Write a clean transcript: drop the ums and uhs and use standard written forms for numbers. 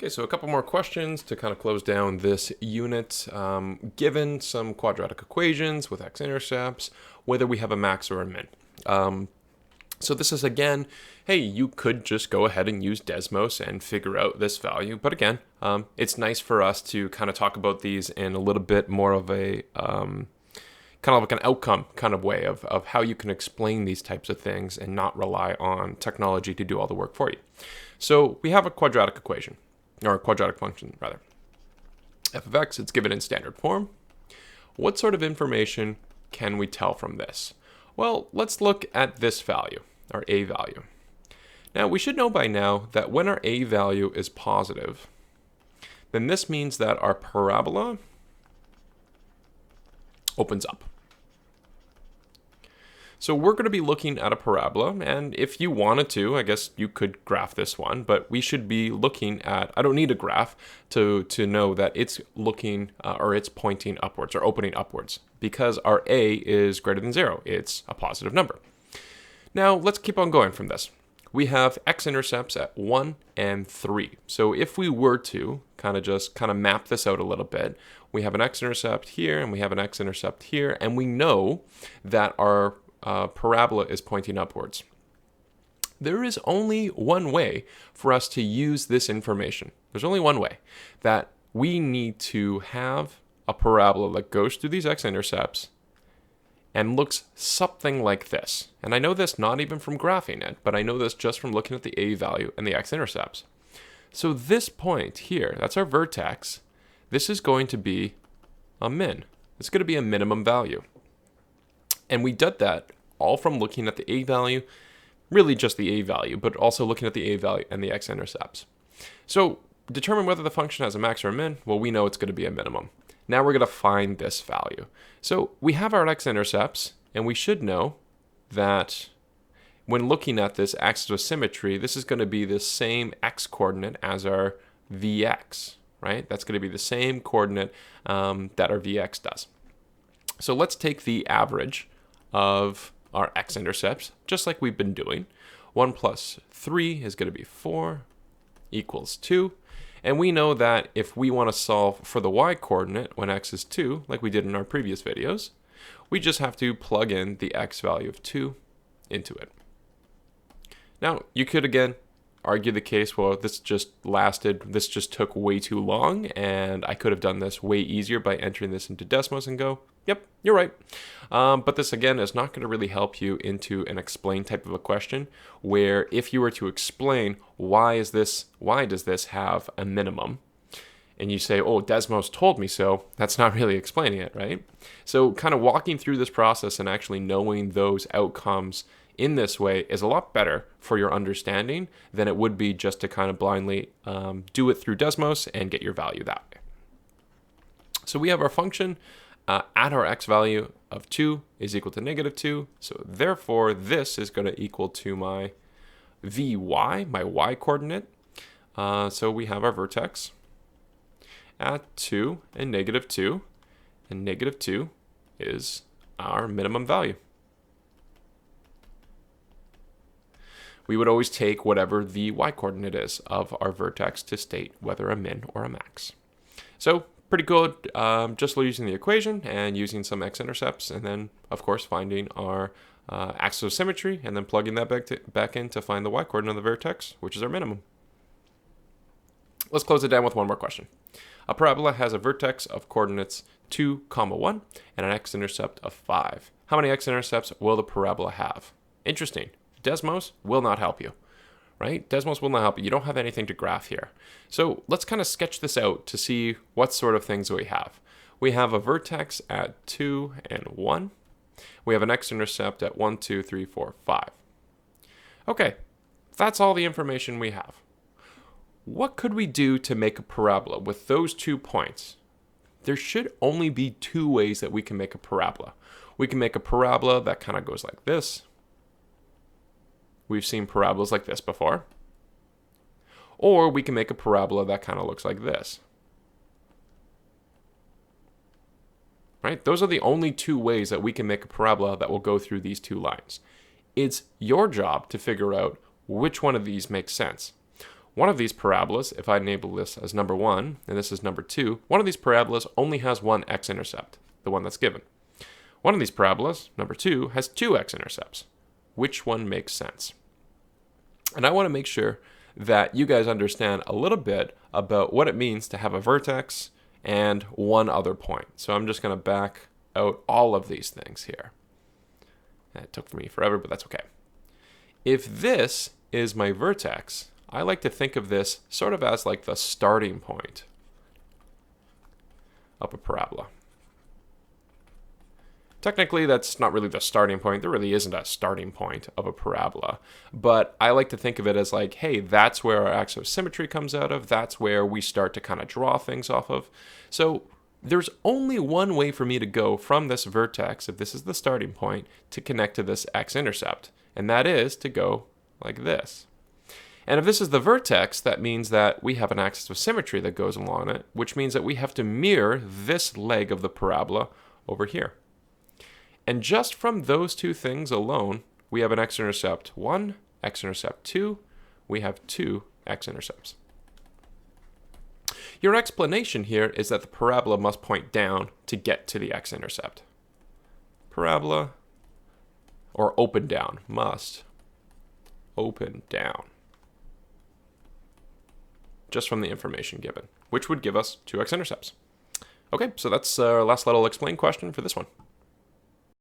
Okay, so a couple more questions to kind of close down this unit. Given some quadratic equations with x-intercepts, whether we have a max or a min. So this is again, hey, you could just go ahead and use Desmos and figure out this value. But again, it's nice for us to kind of talk about these in a little bit more of a kind of like an outcome kind of way of how you can explain these types of things and not rely on technology to do all the work for you. So we have a quadratic equation, or a quadratic function rather. F of x, it's given in standard form. What sort of information can we tell from this? Well, let's look at this value, our a value. Now, we should know by now that when our a value is positive, then this means that our parabola opens up. So we're going to be looking at a parabola, and if you wanted to, I guess you could graph this one, but we should be looking at, I don't need a graph to know that it's looking, or it's pointing upwards, or opening upwards, because our a is greater than 0. It's a positive number. Now, let's keep on going from this. We have x-intercepts at 1 and 3. So if we were to kind of map this out a little bit, we have an x-intercept here, and we have an x-intercept here, and we know that our parabola is pointing upwards. There is only one way for us to use this information. There's only one way, that we need to have a parabola that goes through these x-intercepts and looks something like this. And I know this not even from graphing it, but I know this just from looking at the a value and the x-intercepts. So this point here, that's our vertex, this is going to be a min. It's going to be a minimum value. And we did that all from looking at the a value, really just the a value, but also looking at the a value and the x-intercepts. So determine whether the function has a max or a min. Well, we know it's going to be a minimum. Now we're going to find this value. So we have our x-intercepts, and we should know that when looking at this axis of symmetry, this is going to be the same x-coordinate as our vx, right? That's going to be the same coordinate that our vx does. So let's take the average of our x-intercepts, just like we've been doing. 1 plus 3 is going to be 4 equals 2. And we know that if we want to solve for the y-coordinate when x is 2, like we did in our previous videos, we just have to plug in the x value of 2 into it. Now, you could again argue the case, well, this just took way too long, and I could have done this way easier by entering this into Desmos and go, yep, you're right. But this, again, is not going to really help you into an explain type of a question, where if you were to explain why does this have a minimum, and you say, oh, Desmos told me so, that's not really explaining it, right? So kind of walking through this process and actually knowing those outcomes in this way is a lot better for your understanding than it would be just to kind of blindly do it through Desmos and get your value that way. So we have our function at our x value of 2 is equal to negative 2. So therefore, this is going to equal to my vy, my y coordinate. So we have our vertex at 2 and negative 2. And negative 2 is our minimum value. We would always take whatever the y-coordinate is of our vertex to state whether a min or a max. So pretty good, just using the equation and using some x-intercepts, and then, of course, finding our axis of symmetry, and then plugging that back in to find the y-coordinate of the vertex, which is our minimum. Let's close it down with one more question. A parabola has a vertex of coordinates 2, 1, and an x-intercept of 5. How many x-intercepts will the parabola have? Interesting. Desmos will not help you, right? Desmos will not help you. You don't have anything to graph here. So let's kind of sketch this out to see what sort of things we have. We have a vertex at 2 and 1. We have an x-intercept at 1, 2, 3, 4, 5. Okay, that's all the information we have. What could we do to make a parabola with those 2 points? There should only be 2 ways that we can make a parabola. We can make a parabola that kind of goes like this. We've seen parabolas like this before. Or we can make a parabola that kind of looks like this. Right? Those are the only 2 ways that we can make a parabola that will go through these 2 lines. It's your job to figure out which one of these makes sense. One of these parabolas, if I enable this as number 1, and this is number 2, one of these parabolas only has one x-intercept, the one that's given. One of these parabolas, number 2, has two x-intercepts. Which one makes sense? And I want to make sure that you guys understand a little bit about what it means to have a vertex and one other point. So I'm just going to back out all of these things here. That took me forever, but that's okay. If this is my vertex, I like to think of this sort of as like the starting point of a parabola. Technically, that's not really the starting point. There really isn't a starting point of a parabola. But I like to think of it as like, hey, that's where our axis of symmetry comes out of. That's where we start to kind of draw things off of. So there's only one way for me to go from this vertex, if this is the starting point, to connect to this x-intercept. And that is to go like this. And if this is the vertex, that means that we have an axis of symmetry that goes along it, which means that we have to mirror this leg of the parabola over here. And just from those two things alone, we have an x-intercept 1, x-intercept 2, we have two x-intercepts. Your explanation here is that the parabola must point down to get to the x-intercept. Parabola, or open down, must open down. Just from the information given, which would give us two x-intercepts. Okay, so that's our last little explain question for this one.